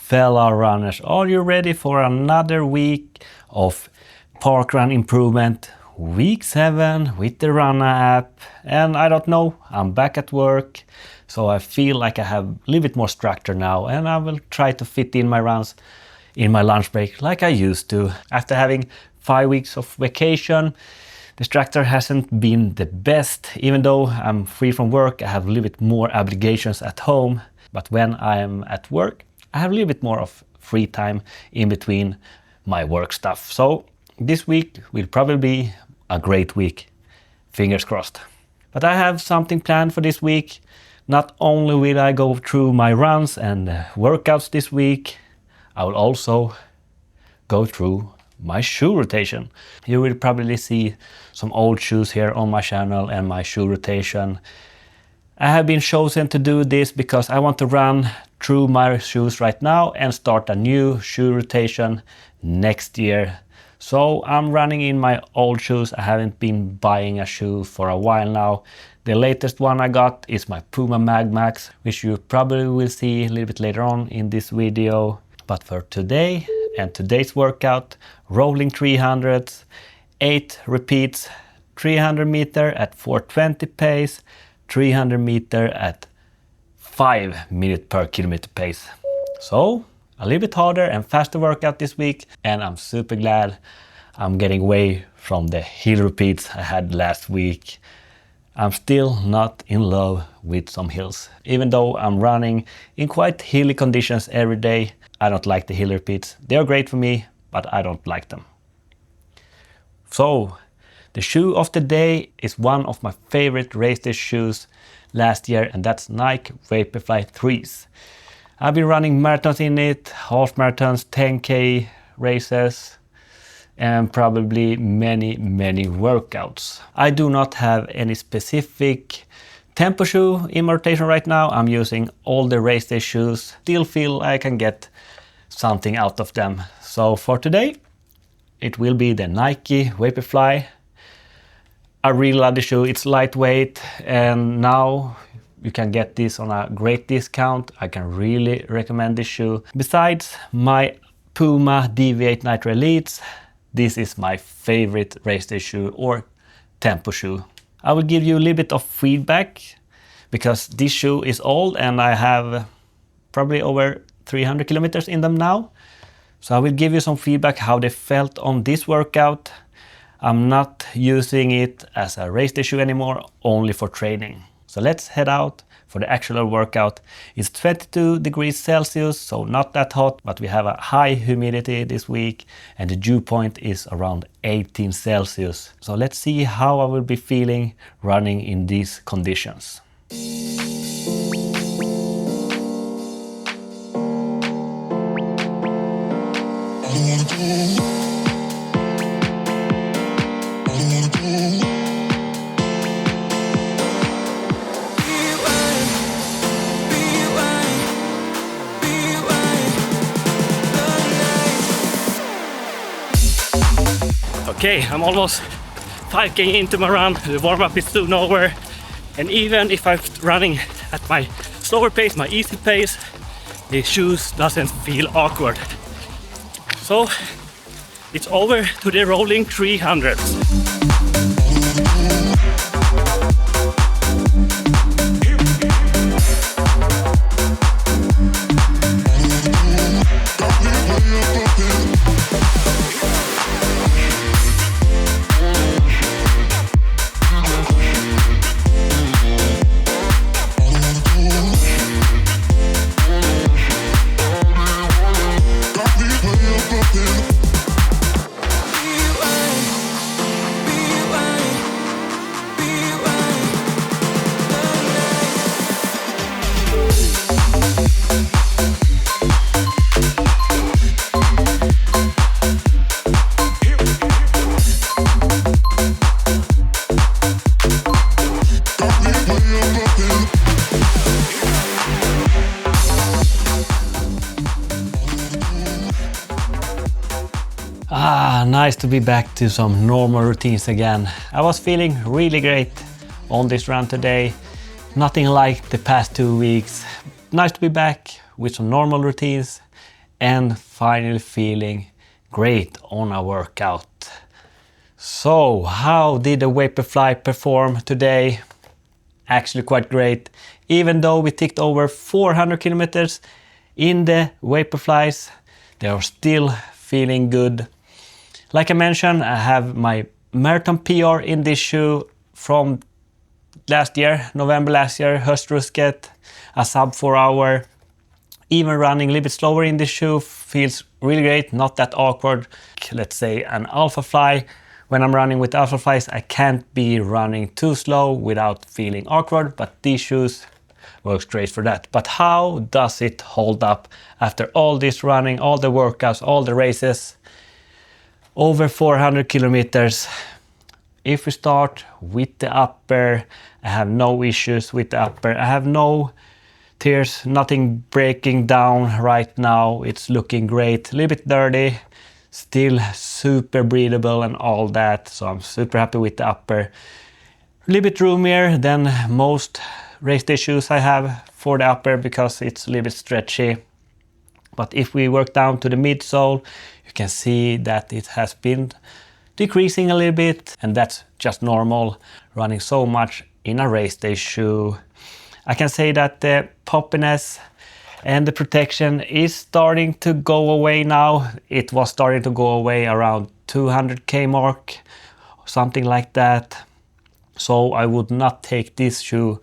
fellow runners, are you ready for another week of parkrun improvement? Week 7 with the Runna app, and I don't know, I'm back at work, so I feel like I have a little bit more structure now, and I will try to fit in my runs in my lunch break like I used to. After having 5 weeks of vacation, the structure hasn't been the best. Even though I'm free from work, I have a little bit more obligations at home, but when I am at work, I have a little bit more of free time in between my work stuff. So this week will probably be a great week, fingers crossed. But I have something planned for this week. Not only will I go through my runs and workouts this week, I will also go through my shoe rotation. You will probably see some old shoes here on my channel and my shoe rotation. I have been chosen to do this because I want to run through my shoes right now and start a new shoe rotation next year. So I'm running in my old shoes. I haven't been buying a shoe for a while now. The latest one I got is my Puma MagMax, which you probably will see a little bit later on in this video. But for today and today's workout, rolling 300s, 8 repeats, 300 meter at 420 pace, 300 meter at 5 minutes per kilometer pace. So a little bit harder and faster workout this week, and I'm super glad I'm getting away from the hill repeats I had last week. I'm still not in love with some hills. Even though I'm running in quite hilly conditions every day, I don't like the hill repeats. They are great for me, but I don't like them. So the shoe of the day is one of my favorite race day shoes last year, and that's Nike Vaporfly 3s. I've been running marathons in it, half marathons, 10K races, and probably many workouts. I do not have any specific tempo shoe in my rotation right now. I'm using all the race day shoes. Still feel I can get something out of them. So for today, it will be the Nike Vaporfly. I really love the shoe. It's lightweight, and now you can get this on a great discount. I can really recommend this shoe. Besides my Puma Deviate Nitro Elites, this is my favorite race day shoe or tempo shoe. I will give you a little bit of feedback because this shoe is old and I have probably over 300 kilometers in them now. So I will give you some feedback how they felt on this workout. I'm not using it as a race day shoe anymore, only for training. So let's head out for the actual workout. It's 22 degrees Celsius, so not that hot, but we have a high humidity this week and the dew point is around 18 Celsius. So let's see how I will be feeling running in these conditions. Okay, I'm almost 5k into my run. The warm-up is soon over, and even if I'm running at my slower pace, my easy pace, the shoes doesn't feel awkward. So it's over to the rolling 300s. Nice to be back to some normal routines again. I was feeling really great on this run today. Nothing like the past 2 weeks. Nice to be back with some normal routines and finally feeling great on a workout. So how did the Vaporfly perform today? Actually quite great. Even though we ticked over 400 kilometers in the Vaporflies, they are still feeling good. Like I mentioned, I have my marathon PR in this shoe from last year, November last year, Höstrusket, a sub 4 hour. Even running a little bit slower in this shoe feels really great, not that awkward. Let's say an Alpha Fly. When I'm running with Alpha Flies, I can't be running too slow without feeling awkward, but these shoes works great for that. But how does it hold up after all this running, all the workouts, all the races? Over 400 kilometers. If we start with the upper, I have no issues with the upper. I have no tears, nothing breaking down right now. It's looking great, a little bit dirty, still super breathable and all that. So I'm super happy with the upper. A little bit roomier than most race day shoes I have for the upper because it's a little bit stretchy. But if we work down to the midsole, you can see that it has been decreasing a little bit, and that's just normal running so much in a race day shoe. I can say that the poppiness and the protection is starting to go away now. It was starting to go away around 200k mark, something like that. So I would not take this shoe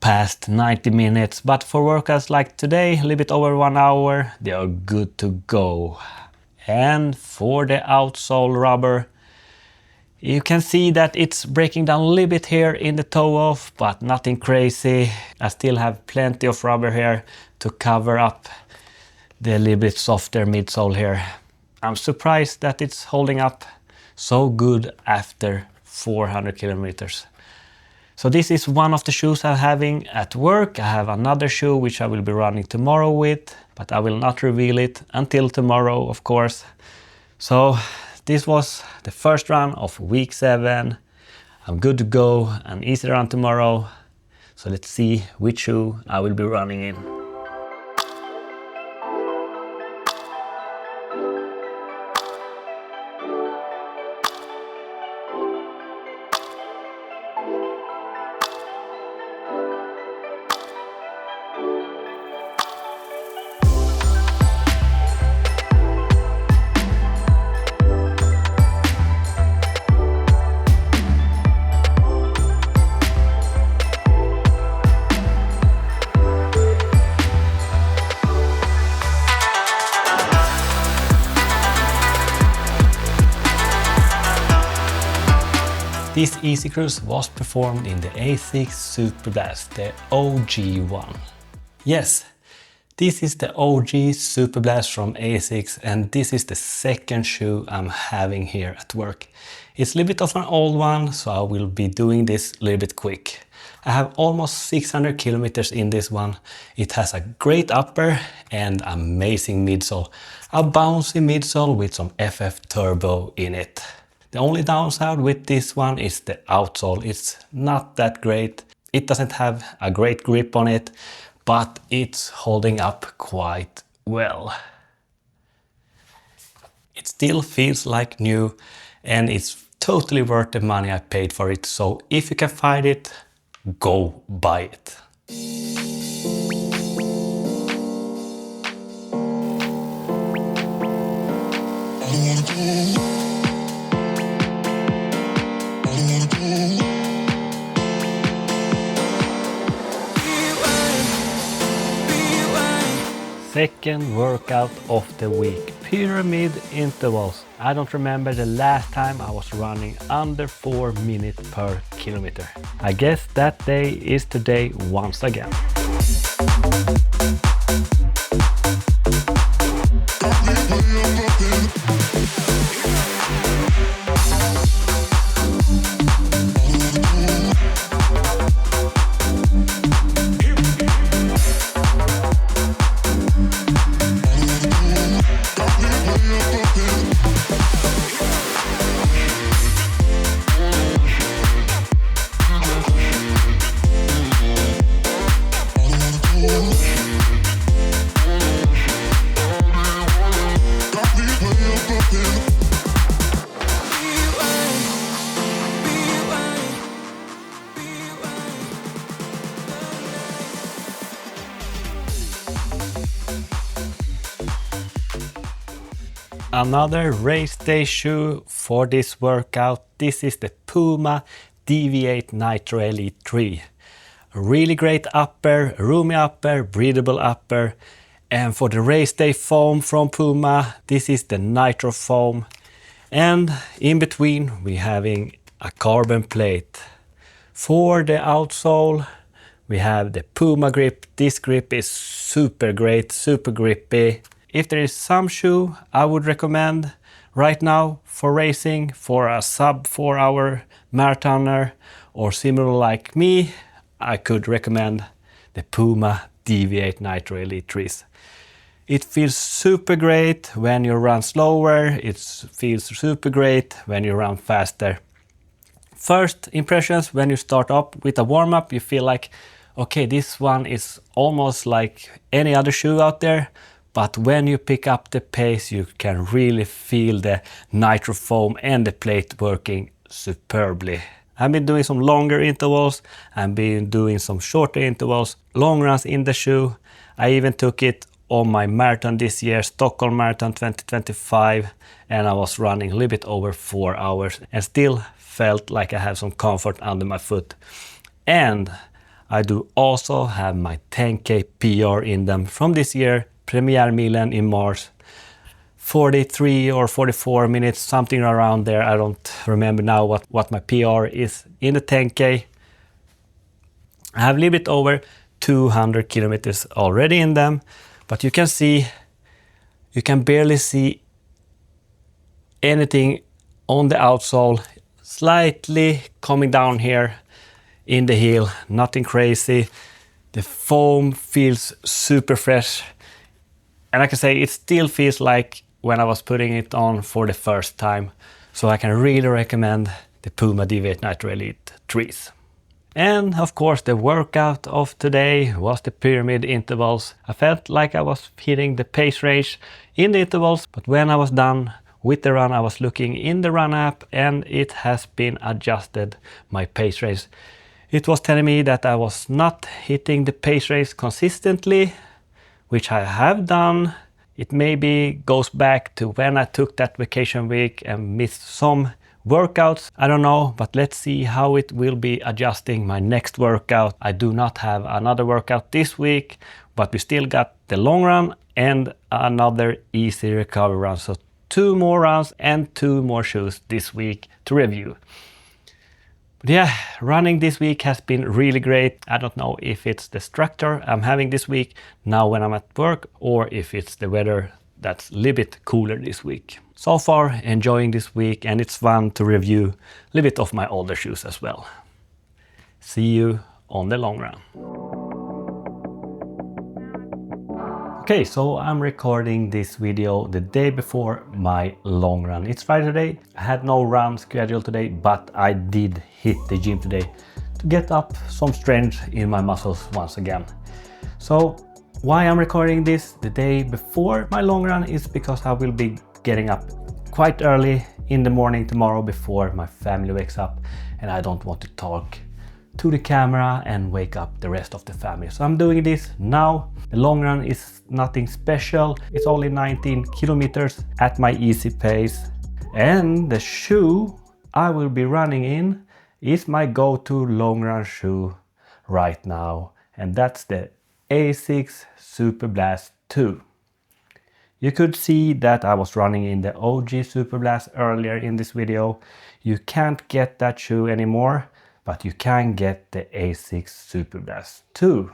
past 90 minutes, but for workouts like today, a little bit over 1 hour, they are good to go. And for the outsole rubber, you can see that it's breaking down a little bit here in the toe off, but nothing crazy. I still have plenty of rubber here to cover up the little bit softer midsole here. I'm surprised that it's holding up so good after 400 kilometers. So this is one of the shoes I'm having at work. I have another shoe which I will be running tomorrow with, but I will not reveal it until tomorrow, of course. So this was the first run of week 7. I'm good to go, an easy run tomorrow. So let's see which shoe I will be running in. This easy cruise was performed in the Asics Superblast, the OG one. Yes, this is the OG Superblast from Asics, and this is the second shoe I'm having here at work. It's a little bit of an old one, so I will be doing this a little bit quick. I have almost 600 kilometers in this one. It has a great upper and amazing midsole. A bouncy midsole with some FF turbo in it. The only downside with this one is the outsole. It's not that great. It doesn't have a great grip on it, but it's holding up quite well. It still feels like new, and it's totally worth the money I paid for it. So if you can find it, go buy it. Second workout of the week, pyramid intervals. I don't remember the last time I was running under 4 minutes per kilometer. I guess that day is today once again. Another race day shoe for this workout. This is the Puma Deviate Nitro Elite 3. A really great upper, roomy upper, breathable upper. And for the race day foam from Puma, this is the Nitro foam. And in between we're having a carbon plate. For the outsole we have the Puma grip. This grip is super great, super grippy. If there is some shoe I would recommend right now for racing, for a sub 4 hour marathoner or similar like me, I could recommend the Puma Deviate Nitro Elite 3s. It feels super great when you run slower, it feels super great when you run faster. First impressions when you start up with a warm-up, you feel like, okay, this one is almost like any other shoe out there, but when you pick up the pace you can really feel the Nitro foam and the plate working superbly. I've been doing some longer intervals, I've been doing some shorter intervals, long runs in the shoe. I even took it on my marathon this year, Stockholm Marathon 2025, and I was running a little bit over 4 hours and still felt like I have some comfort under my foot. And I do also have my 10K PR in them from this year, Premier Milan in March. 43 or 44 minutes, something around there. I don't remember now what my PR is in the 10K. I have a little bit over 200 kilometers already in them, but you can see, you can barely see anything on the outsole. Slightly coming down here in the heel, nothing crazy. The foam feels super fresh. And I can say it still feels like when I was putting it on for the first time. So I can really recommend the Puma Deviate Nitro Elite 3s. And of course the workout of today was the pyramid intervals. I felt like I was hitting the pace range in the intervals, but when I was done with the run I was looking in the Run app and it has been adjusted, my pace range. It was telling me that I was not hitting the pace range consistently, which I have done. It maybe goes back to when I took that vacation week and missed some workouts. I don't know, but let's see how it will be adjusting my next workout. I do not have another workout this week, but we still got the long run and another easy recovery run. So 2 more runs and 2 more shoes this week to review. But yeah, running this week has been really great. I don't know if it's the structure I'm having this week now when I'm at work or if it's the weather that's a little bit cooler this week. So far enjoying this week and it's fun to review a little bit of my older shoes as well. See you on the long run. Okay, so I'm recording this video the day before my long run. It's Friday today. I had no run scheduled today, but I did hit the gym today to get up some strength in my muscles once again. So why I'm recording this the day before my long run is because I will be getting up quite early in the morning tomorrow before my family wakes up and I don't want to talk to the camera and wake up the rest of the family. So I'm doing this now. The long run is nothing special. It's only 19 kilometers at my easy pace. And the shoe I will be running in is my go-to long run shoe right now. And that's the Asics Superblast 2. You could see that I was running in the OG Superblast earlier in this video. You can't get that shoe anymore, but you can get the Asics Superblast 2.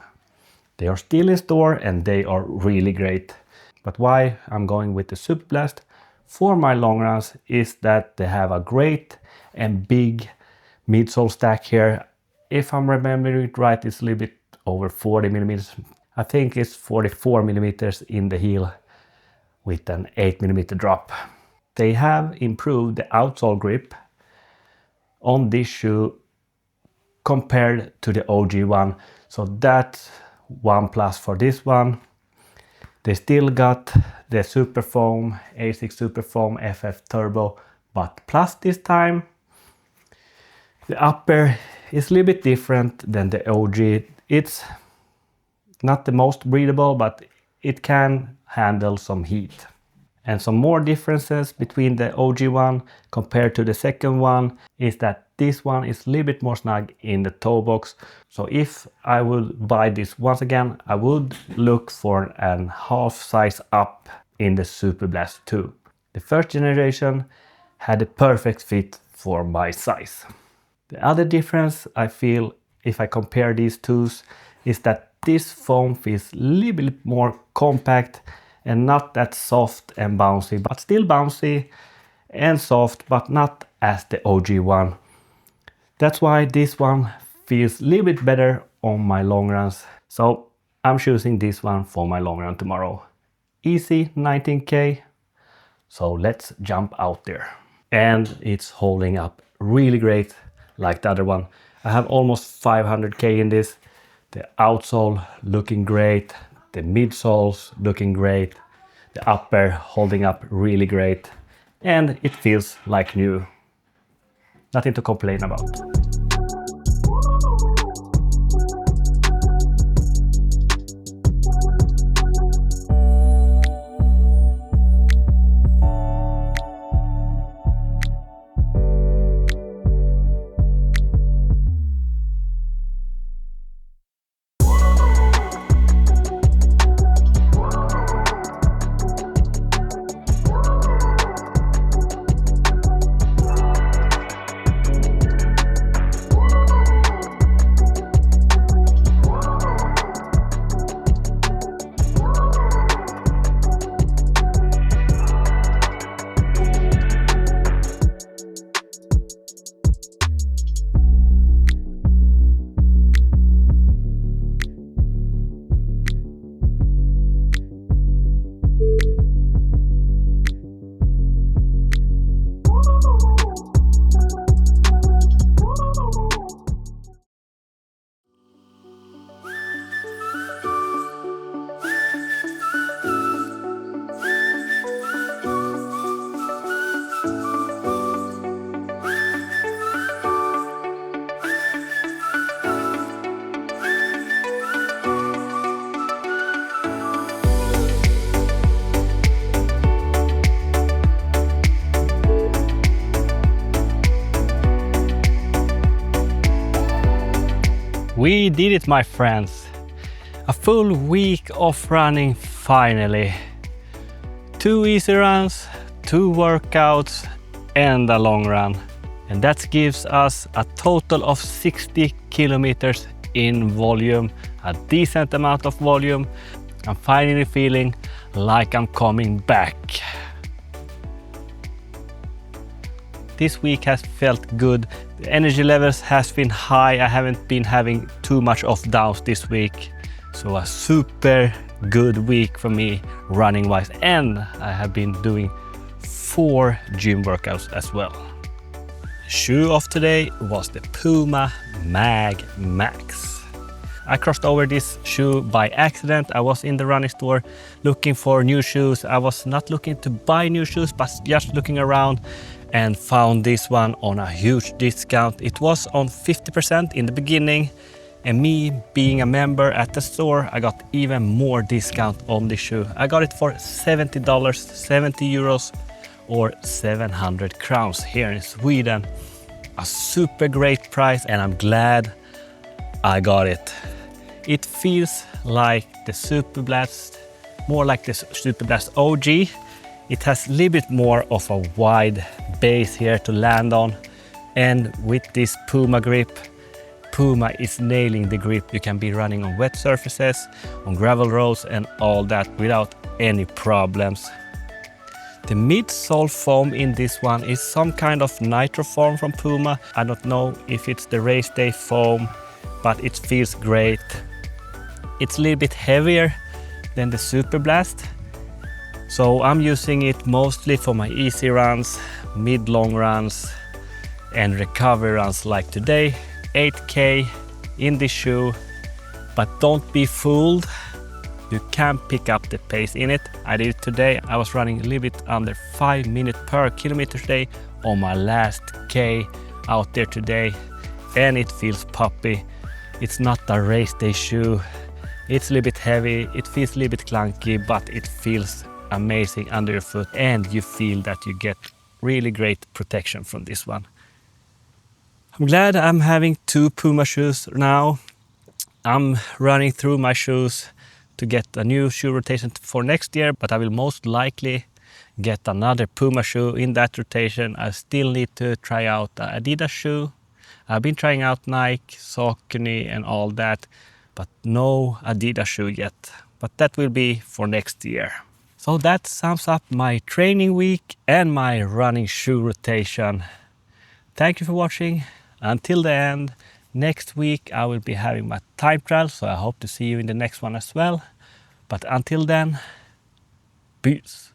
They are still in store and they are really great. But why I'm going with the Superblast for my long runs is that they have a great and big midsole stack here. If I'm remembering it right, it's a little bit over 40 millimeters. I think it's 44 millimeters in the heel with an 8 millimeter drop. They have improved the outsole grip on this shoe compared to the OG one. So that's one plus for this one. They still got the Superfoam, Asics Superfoam FF Turbo, but plus this time. The upper is a little bit different than the OG. It's not the most breathable, but it can handle some heat. And some more differences between the OG one compared to the second one is that this one is a little bit more snug in the toe box. So if I would buy this once again, I would look for a half size up in the Superblast 2. The first generation had a perfect fit for my size. The other difference I feel if I compare these two is that this foam feels a little bit more compact and not that soft and bouncy, but still bouncy and soft, but not as the OG one. That's why this one feels a little bit better on my long runs. So I'm choosing this one for my long run tomorrow. Easy 19K. So let's jump out there. And it's holding up really great like the other one. I have almost 500K in this. The outsole looking great. The midsoles looking great. The upper holding up really great. And it feels like new. Nothing to complain about. We did it, my friends. A full week of running finally. 2 easy runs, 2 workouts and a long run. And that gives us a total of 60 kilometers in volume, a decent amount of volume. I'm finally feeling like I'm coming back. This week has felt good. The energy levels has been high. I haven't been having too much of downs this week. So a super good week for me running wise. And I have been doing 4 gym workouts as well. The shoe of today was the Puma MagMax. I crossed over this shoe by accident. I was in the running store looking for new shoes. I was not looking to buy new shoes, but just looking around and found this one on a huge discount. It was on 50% in the beginning, and me being a member at the store, I got even more discount on this shoe. I got it for $70, 70 euros or 700 crowns here in Sweden. A super great price, and I'm glad I got it. It feels like the Superblast, more like the Superblast OG. It has a little bit more of a wide base here to land on. And with this Puma grip, Puma is nailing the grip. You can be running on wet surfaces, on gravel roads and all that without any problems. The midsole foam in this one is some kind of Nitro foam from Puma. I don't know if it's the race day foam, but it feels great. It's a little bit heavier than the Superblast. So I'm using it mostly for my easy runs, mid-long runs and recovery runs like today. 8K in this shoe, but don't be fooled. You can pick up the pace in it. I did it today. I was running a little bit under 5 minutes per kilometer today on my last K out there today. And it feels poppy. It's not a race day shoe. It's a little bit heavy. It feels a little bit clunky, but it feels amazing under your foot, and you feel that you get really great protection from this one. I'm glad I'm having 2 Puma shoes now. I'm running through my shoes to get a new shoe rotation for next year, but I will most likely get another Puma shoe in that rotation. I still need to try out the Adidas shoe. I've been trying out Nike, Saucony and all that, but no Adidas shoe yet. But that will be for next year. So that sums up my training week and my running shoe rotation. Thank you for watching. Until the end, next week I will be having my time trial, so I hope to see you in the next one as well. But until then, peace.